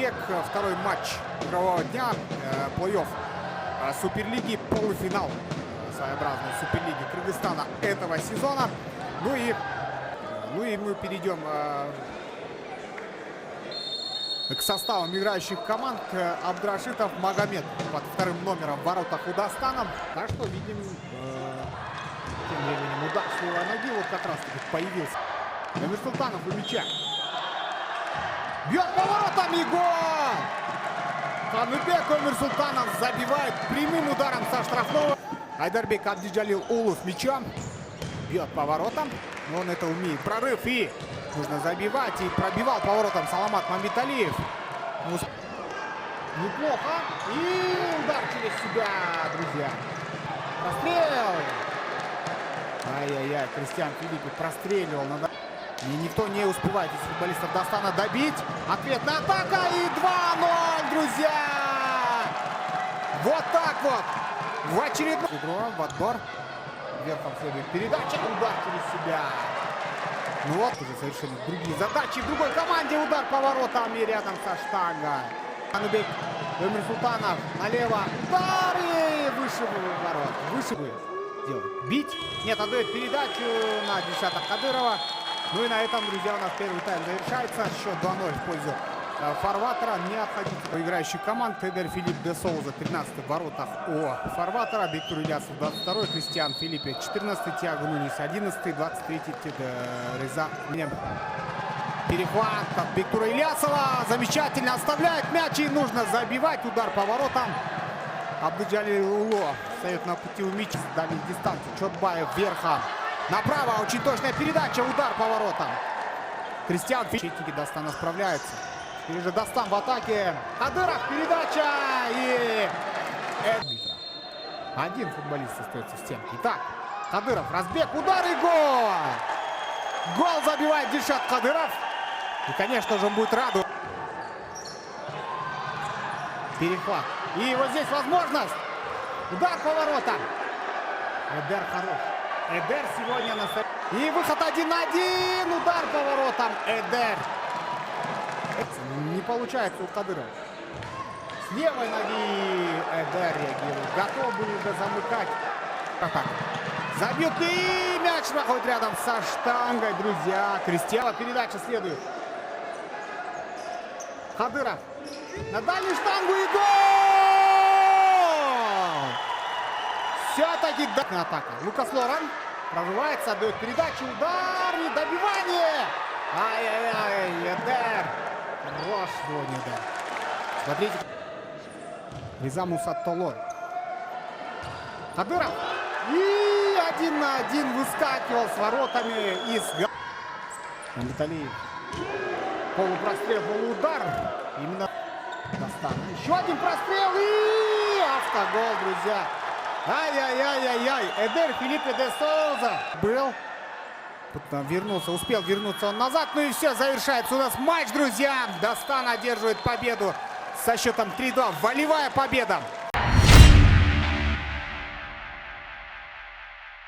Бишкек. Второй матч игрового дня. Плей-офф Суперлиги. Полуфинал своеобразной Суперлиги Кыргызстана этого сезона. Ну и мы перейдем к составам играющих команд. Абдрашитов, Магомед под вторым номером в воротах у Дастана. Так что видим, тем временем удар с левой ноги вот как раз таки появился. Нурсултанов у мяча. Бьет поворотом и гол! Каныбек Нурсултанов забивает прямым ударом со штрафного. Айдарбек Абдиджалил Улов мячом. Бьет поворотом. Он это умеет. Прорыв и нужно забивать. И пробивал поворотом Саламат Мамбеталиев. Неплохо. И удар через себя, друзья. Прострел. Ай-яй-яй, Кристиан Филиппе простреливал. И никто не успевает из футболистов Дастана добить. Ответная атака и 2-0, друзья. Вот так вот. В очередной. В отбор. Верхом следует передача. Удар через себя. Ну вот уже совершенно другие задачи. В другой команде удар по воротам и рядом со штангой. Каныбек Нурсултанов налево. Удар и выше ворот. Выше делает. Бить. Нет, отдает передачу на Дильшата Кадырова. Ну и на этом, друзья, у нас первый тайм завершается. Счет 2-0 в пользу фарватера. Не отходите по играющих команд. Эдер Филипп де Соуза 13-й в воротах у фарватера. Бектур Ильясов 22-й. Кристиан Филиппе 14-й. Тиаго Нунис 11-й. 23-й. Реза. Перехват от Бектура Ильясова. Замечательно оставляет мяч. И нужно забивать. Удар по воротам. Абдиджалил Улов встает на пути у мяча. Дальней дистанции. Чотбаев верхом. Направо. Очень точная передача. Удар по воротам. Кристиан Филиппе Дастана справляется. Теперь же Дастан в атаке. Кадыров. Передача. И... Один футболист остается в стенке. Итак, Кадыров. Разбег. Удар и гол. Гол забивает Дильшат Кадыров. И, конечно же, он будет радоваться. Перехват. И вот здесь возможность. Удар по воротам. Эдер хорош. Эдер сегодня на... И выход 1-1. Удар по воротам. Эдер. Не получается у Кадырова. С левой ноги Эдер реагирует. Готов был уже замыкать. Так. Забьют и мяч находит рядом со штангой, друзья. Кристиана передача следует. Кадыров. На дальнюю штангу и гол! Все-таки атака. Лукас Лоран прорывается, отдает передачу, удар и добивание. Ай-яй-яй, Эдер. Хорош сегодня, Эдер. Смотрите. Реза Мусаттолой. Кадыров. И 1-1 выскакивал с воротами из... Мамбеталиев. Полупрострел, полуудар. Именно Дастан. Еще один прострел и автогол, друзья. Ай-яй-яй-яй-яй. Эдер Филиппе де Соуза был. Тут вернулся, успел вернуться он назад. Ну и все, завершается у нас матч, друзья. Дастан одерживает победу со счетом 3-2. Волевая победа